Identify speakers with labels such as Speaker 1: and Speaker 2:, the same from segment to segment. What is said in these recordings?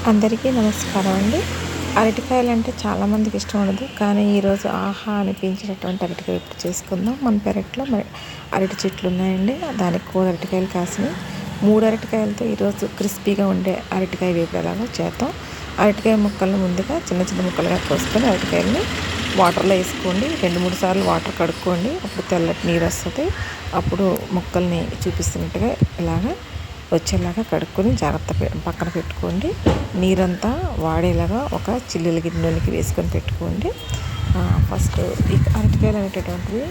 Speaker 1: అందరికీ నమస్కారం అండి. అరటికాయలు అంటే చాలామందికి ఇష్టం ఉండదు, కానీ ఈరోజు ఆహా అనిపించినటువంటి అరటికాయ ఇప్పుడు చేసుకుందాం. మన పెరట్లో అరటి చెట్లు ఉన్నాయండి, దానికి కూడా అరటికాయలు కాసినాయి. 3 అరటికాయలతో ఈరోజు క్రిస్పీగా ఉండే అరటికాయ వేపుడు ఎలాగో చేద్దాం. అరటికాయ ముక్కలను ముందుగా చిన్న చిన్న ముక్కలుగా కోసుకొని అరటికాయలని వాటర్లో వేసుకోండి. 2-3 సార్లు వాటర్ కడుక్కోండి, అప్పుడు తెల్లటి నీరు వస్తుంది. అప్పుడు ముక్కల్ని చూపిస్తున్నట్టుగా ఇలాగా వచ్చేలాగా కడుక్కొని జాగ్రత్త పక్కన పెట్టుకోండి. నీరంతా వాడేలాగా ఒక చిల్లుల గిన్నెలోకి వేసుకొని పెట్టుకోండి. ఫస్ట్ ఈ అరటికాయలు అనేటటువంటివి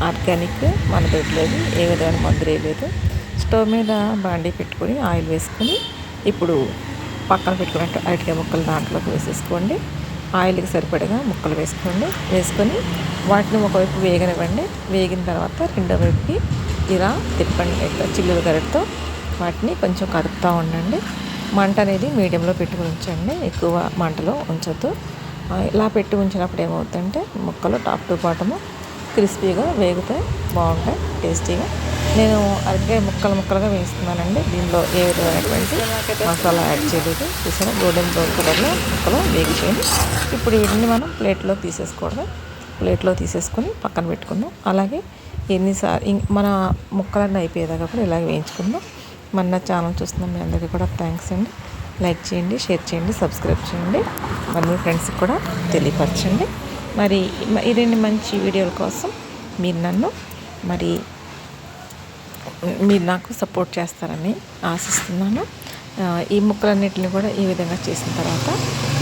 Speaker 1: ఆర్గానిక్, మన దొడ్లోది, ఏ విధమైన మందులు వేయలేదు. స్టవ్ మీద బాండీ పెట్టుకొని ఆయిల్ వేసుకొని ఇప్పుడు పక్కన పెట్టుకున్నట్టు అరటికాయ ముక్కలు దాంట్లోకి వేసేసుకోండి. ఆయిల్కి సరిపడగా ముక్కలు వేసుకొని వాటిని ఒకవైపు వేగనివ్వండి. వేగిన తర్వాత రెండో వైపుకి ఇలా తిప్పండి. ఇట్లా చిల్లుల గరిటతో వాటిని కొంచెం కదుపుతూ ఉండండి. మంట అనేది మీడియంలో పెట్టుకుని ఉంచండి, ఎక్కువ మంటలో ఉంచొద్దు. ఇలా పెట్టి ఉంచినప్పుడు ఏమవుతుందంటే ముక్కలు టాప్ టు బాటము క్రిస్పీగా వేగుతాయి, బాగుంటాయి, టేస్టీగా. నేను అరటికాయ ముక్కలుగా వేస్తున్నానండి. దీనిలో ఏ విధమైనటువంటి మసాలా యాడ్ చేయలేదు. చూసారా, గోల్డెన్ బ్రౌన్ కలర్లో ముక్కలు వేగిపోయింది. ఇప్పుడు వీటిని మనం ప్లేట్లో తీసేసుకొని పక్కన పెట్టుకుందాం. అలాగే ఎన్నిసార్లు మన ముక్కలన్నీ అయిపోయేదాకా కూడా ఇలాగ వేయించుకుందాం. మన ఛానల్ చూస్తున్న మీ అందరికీ కూడా థ్యాంక్స్ అండి. లైక్ చేయండి, షేర్ చేయండి, సబ్స్క్రైబ్ చేయండి, మరి మీ ఫ్రెండ్స్కి కూడా తెలియపరచండి. మరి ఇన్ని మంచి వీడియోల కోసం మీరు నాకు సపోర్ట్ చేస్తారని ఆశిస్తున్నాను. ఈ ముక్కలన్నిటిని కూడా ఈ విధంగా చేసిన తర్వాత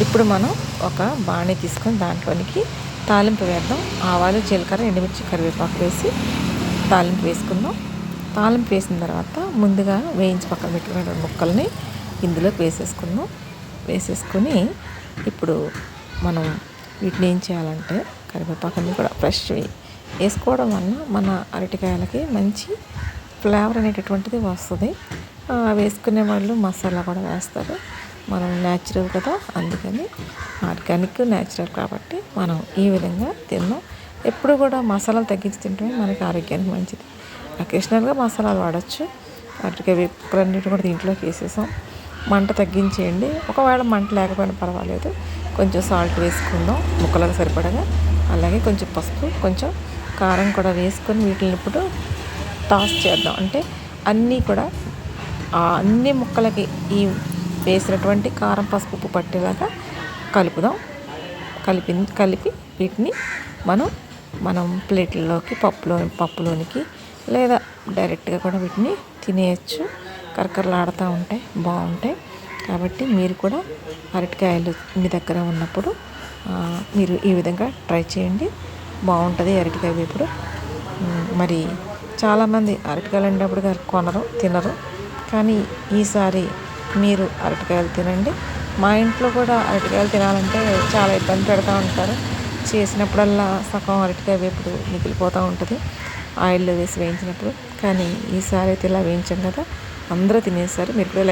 Speaker 1: ఇప్పుడు మనం ఒక బాణీ తీసుకొని దాంట్లోనికి తాలింపు వేద్దాం. ఆవాలు, జీలకర్ర, ఎండుమిర్చి, కరివేపాకు వేసి తాలింపు వేసుకుందాం. తాలింపు వేసిన తర్వాత ముందుగా వేయించి పక్కన పెట్టుకున్న ముక్కల్ని ఇందులోకి వేసేసుకొని ఇప్పుడు మనం వీటిని ఏం చేయాలంటే కరివేపాకుని కూడా ఫ్రెష్ వేసుకోవడం వల్ల మన అరటికాయలకి మంచి ఫ్లేవర్ అనేటటువంటిది వస్తుంది. వేసుకునే వాళ్ళు మసాలా కూడా వేస్తారు. మనం న్యాచురల్ కదా, అందుకని ఆర్గానిక్ న్యాచురల్ కాబట్టి మనం ఈ విధంగా తిన్నాం. ఎప్పుడు కూడా మసాలాలు తగ్గించి తింటే మనకి ఆరోగ్యానికి మంచిది. అకేషనల్గా మసాలాలు వాడచ్చు. అరటికాయ వేపులన్నిటి కూడా దీంట్లోకి వేసేసాం. మంట తగ్గించేయండి. ఒకవేళ మంట లేకపోయినా పర్వాలేదు, కొంచెం సాల్ట్ వేసుకుందాం ముక్కలకు సరిపడగా. అలాగే కొంచెం పసుపు, కొంచెం కారం కూడా వేసుకొని వీటిని ఇప్పుడు టాస్ చేద్దాం. అంటే అన్ని ముక్కలకి ఈ వేసినటువంటి కారం, పసుపు, ఉప్పు పట్టేలాగా కలుపుదాం. కలిపి వీటిని మనం ప్లేట్లలోకి పప్పులోనికి లేదా డైరెక్ట్గా కూడా వీటిని తినేయచ్చు. కరకరలాడుతూ ఉంటాయి, బాగుంటాయి. కాబట్టి మీరు కూడా అరటికాయలు మీ దగ్గర ఉన్నప్పుడు మీరు ఈ విధంగా ట్రై చేయండి, బాగుంటుంది అరటికాయ వేపుడు. మరి చాలామంది అరటికాయలు అనేటప్పుడు తినరు, కానీ ఈసారి మీరు అరటికాయలు తినండి. మా ఇంట్లో కూడా అరటికాయలు తినాలంటే చాలా ఇబ్బంది పెడతా ఉంటారు. చేసినప్పుడల్లా సగం అరటికాయ వేపుడు మిగిలిపోతూ ఉంటుంది ఆయిల్లో వేసి వేయించినప్పుడు. కానీ ఈసారి అయితే ఇలా వేయించాం కదా, అందరూ తినేసారు. మీరు కూడా